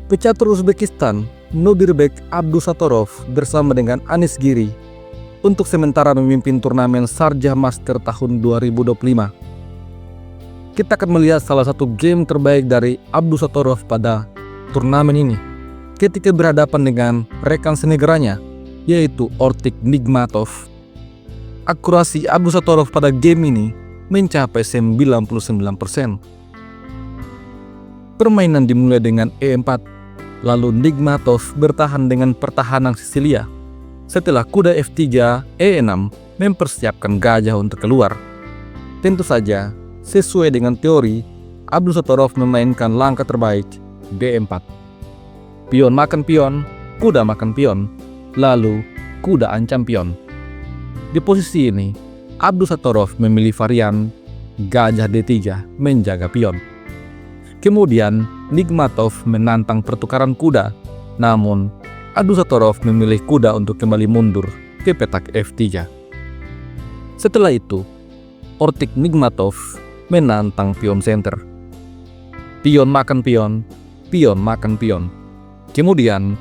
Pecatur Uzbekistan Nodirbek Abdusattorov bersama dengan Anis Giri untuk sementara memimpin turnamen Sharjah Master tahun 2025. Kita akan melihat salah satu game terbaik dari Abdusattorov pada turnamen ini ketika berhadapan dengan rekan senegaranya yaitu Ortik Nigmatov. Akurasi Abdusattorov pada game ini mencapai 99%. Permainan dimulai dengan E4, lalu Nigmatov bertahan dengan pertahanan Sisilia. Setelah kuda F3, E6 mempersiapkan gajah untuk keluar. Tentu saja, sesuai dengan teori, Abdusattorov memainkan langkah terbaik D4. Pion makan pion, kuda makan pion, lalu kuda ancam pion. Di posisi ini, Abdusattorov memilih varian gajah D3 menjaga pion. Kemudian Nigmatov menantang pertukaran kuda, namun Abdusattorov memilih kuda untuk kembali mundur ke petak F3. Setelah itu, Ortik Nigmatov menantang pion center. Pion makan pion, pion makan pion. Kemudian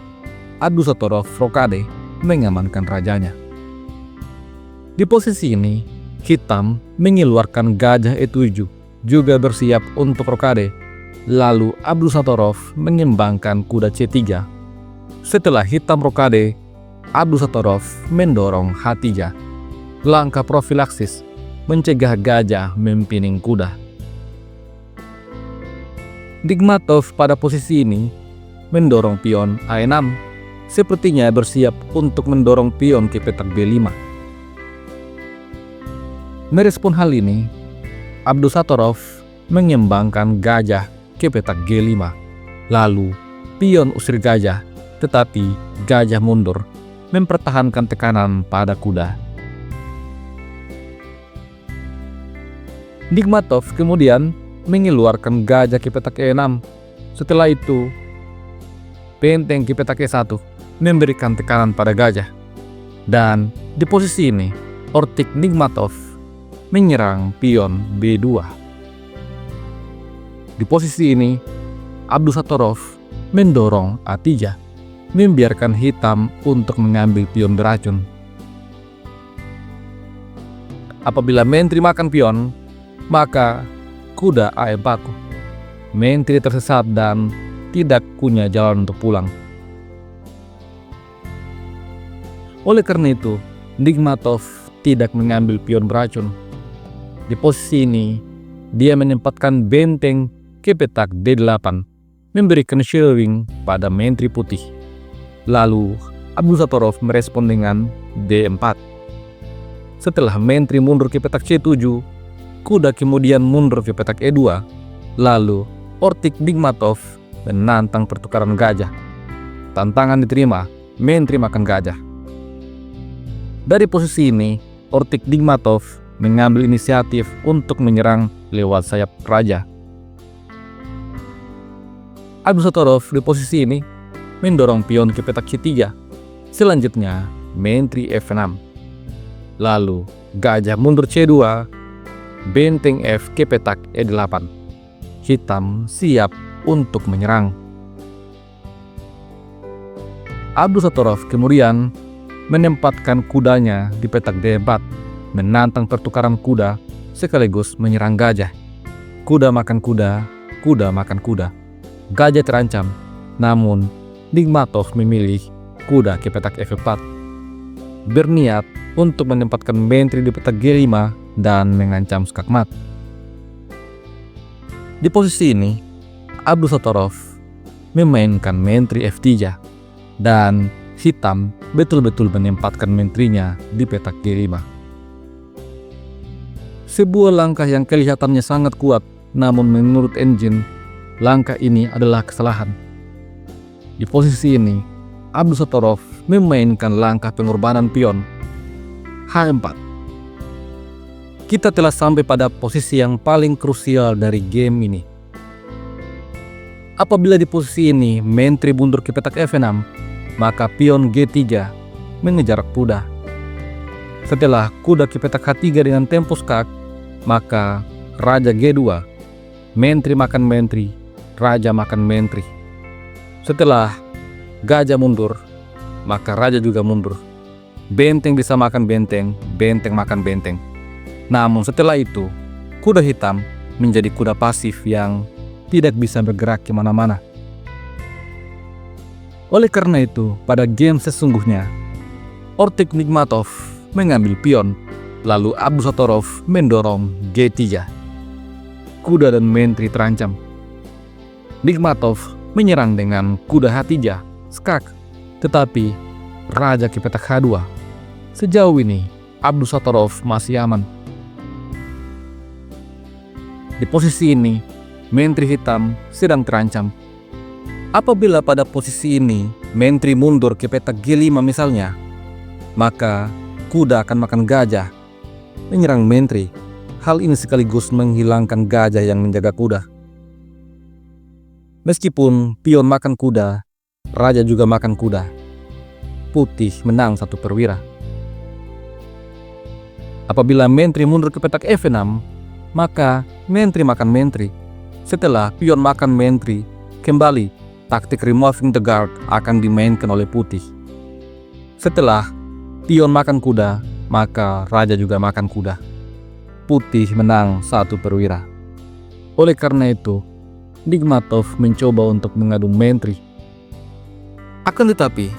Abdusattorov rokade mengamankan rajanya. Di posisi ini, hitam mengeluarkan gajah E7, juga bersiap untuk rokade. Lalu Abdusattorov mengembangkan kuda C3. Setelah hitam rokade, Abdusattorov mendorong H3. Langkah profilaksis mencegah gajah mempining kuda. Nigmatov pada posisi ini mendorong pion A6, sepertinya bersiap untuk mendorong pion ke petak B5. Merespon hal ini, Abdusattorov mengembangkan gajah ke petak G5. Lalu pion usir gajah, tetapi gajah mundur, mempertahankan tekanan pada kuda. Nigmatov kemudian mengeluarkan gajah ke petak E6. Setelah itu, benteng ke petak E1 memberikan tekanan pada gajah. Dan di posisi ini, Ortik Nigmatov menyerang pion B2. Di posisi ini, Abdusattorov mendorong A3, membiarkan hitam untuk mengambil pion beracun. Apabila menteri makan pion, maka kuda A4. Menteri tersesat dan tidak punya jalan untuk pulang. Oleh karena itu, Nigmatov tidak mengambil pion beracun. Di posisi ini, dia menempatkan benteng ke petak D8, memberikan shielding pada menteri putih. Lalu Abdusattorov merespon dengan D4. Setelah menteri mundur ke petak C7, kuda kemudian mundur ke petak E2. Lalu Ortik Nigmatov menantang pertukaran gajah. Tantangan diterima, menteri makan gajah. Dari posisi ini, Ortik Nigmatov mengambil inisiatif untuk menyerang lewat sayap raja. Abdusattorov di posisi ini mendorong pion ke petak C3. Selanjutnya, menteri F6. Lalu, gajah mundur C2, benteng F ke petak E8. Hitam siap untuk menyerang. Abdusattorov kemudian menempatkan kudanya di petak D4, menantang pertukaran kuda sekaligus menyerang gajah. Kuda makan kuda, kuda makan kuda. Gajah terancam, namun Nigmatov memilih kuda ke petak F4, berniat untuk menempatkan menteri di petak G5 dan mengancam skakmat. Di posisi ini, Abdusattorov memainkan menteri F3 dan hitam betul-betul menempatkan menterinya di petak G5. Sebuah langkah yang kelihatannya sangat kuat, namun menurut engine, langkah ini adalah kesalahan. Di posisi ini, Abdusattorov memainkan langkah pengorbanan pion H4. Kita telah sampai pada posisi yang paling krusial dari game ini. Apabila di posisi ini menteri mundur ke petak F6, maka pion G3 mengejar kuda. Setelah kuda ke petak H3 dengan tempo skak, maka raja G2, menteri makan menteri, raja makan menteri. Setelah gajah mundur, maka raja juga mundur. Benteng bisa makan benteng, benteng makan benteng. Namun setelah itu, kuda hitam menjadi kuda pasif yang tidak bisa bergerak kemana-mana. Oleh karena itu, pada game sesungguhnya, Ortik Nigmatov mengambil pion, lalu Abdusatorov mendorong G3. Kuda dan menteri terancam. Nigmatov menyerang dengan kuda H3, skak, tetapi raja ke petak H2. Sejauh ini, Abdusatorov masih aman. Di posisi ini, menteri hitam sedang terancam. Apabila pada posisi ini, menteri mundur ke petak G5 misalnya, maka kuda akan makan gajah, menyerang menteri. Hal ini sekaligus menghilangkan gajah yang menjaga kuda. Meskipun pion makan kuda, raja juga makan kuda. Putih menang 1 perwira. Apabila menteri mundur ke petak F6, maka menteri makan menteri. Setelah pion makan menteri, kembali taktik removing the guard akan dimainkan oleh putih. Setelah pion makan kuda, maka raja juga makan kuda. Putih menang 1 perwira. Oleh karena itu, Nigmatov mencoba untuk mengadu menteri. Akan tetapi,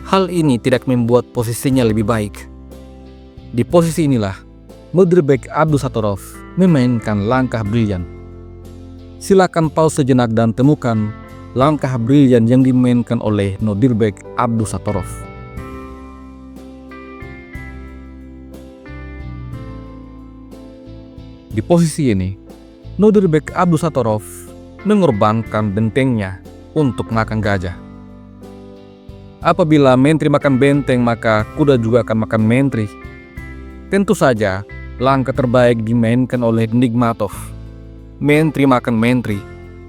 hal ini tidak membuat posisinya lebih baik. Di posisi inilah, Mudryk Abdusatorov memainkan langkah brilian. Silakan pause sejenak dan temukan langkah brilian yang dimainkan oleh Nodirbek Abdusatorov. Di posisi ini, Nodirbek Abdusatorov mengorbankan bentengnya untuk makan gajah. Apabila menteri makan benteng, maka kuda juga akan makan menteri. Tentu saja, langkah terbaik dimainkan oleh Nigmatov. Menteri makan menteri.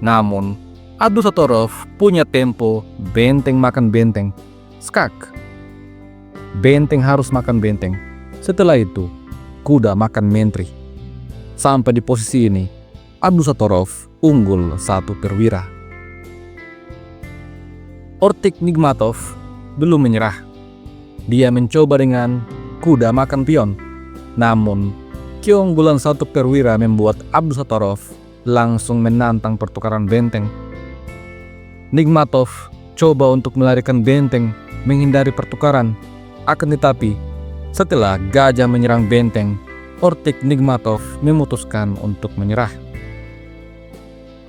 Namun, Abdusatorov punya tempo benteng makan benteng. Skak. Benteng harus makan benteng. Setelah itu, kuda makan menteri. Sampai di posisi ini, Abdusatorov unggul 1 perwira. Ortik Nigmatov belum menyerah. Dia mencoba dengan kuda makan pion. Namun, keunggulan 1 perwira membuat Abdusatorov langsung menantang pertukaran benteng. Nigmatov coba untuk melarikan benteng menghindari pertukaran. Akan tetapi, setelah gajah menyerang benteng, Ortik Nigmatov memutuskan untuk menyerah.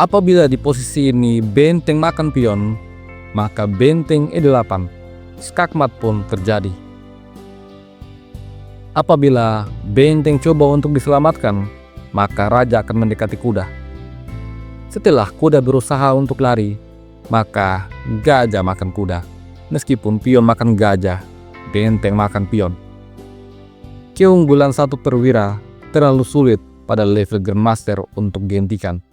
Apabila di posisi ini benteng makan pion, maka benteng E8, skakmat pun terjadi. Apabila benteng coba untuk diselamatkan, maka raja akan mendekati kuda. Setelah kuda berusaha untuk lari, maka gajah makan kuda. Meskipun pion makan gajah, benteng makan pion. Keunggulan 1 perwira terlalu sulit pada level Grandmaster untuk dihentikan.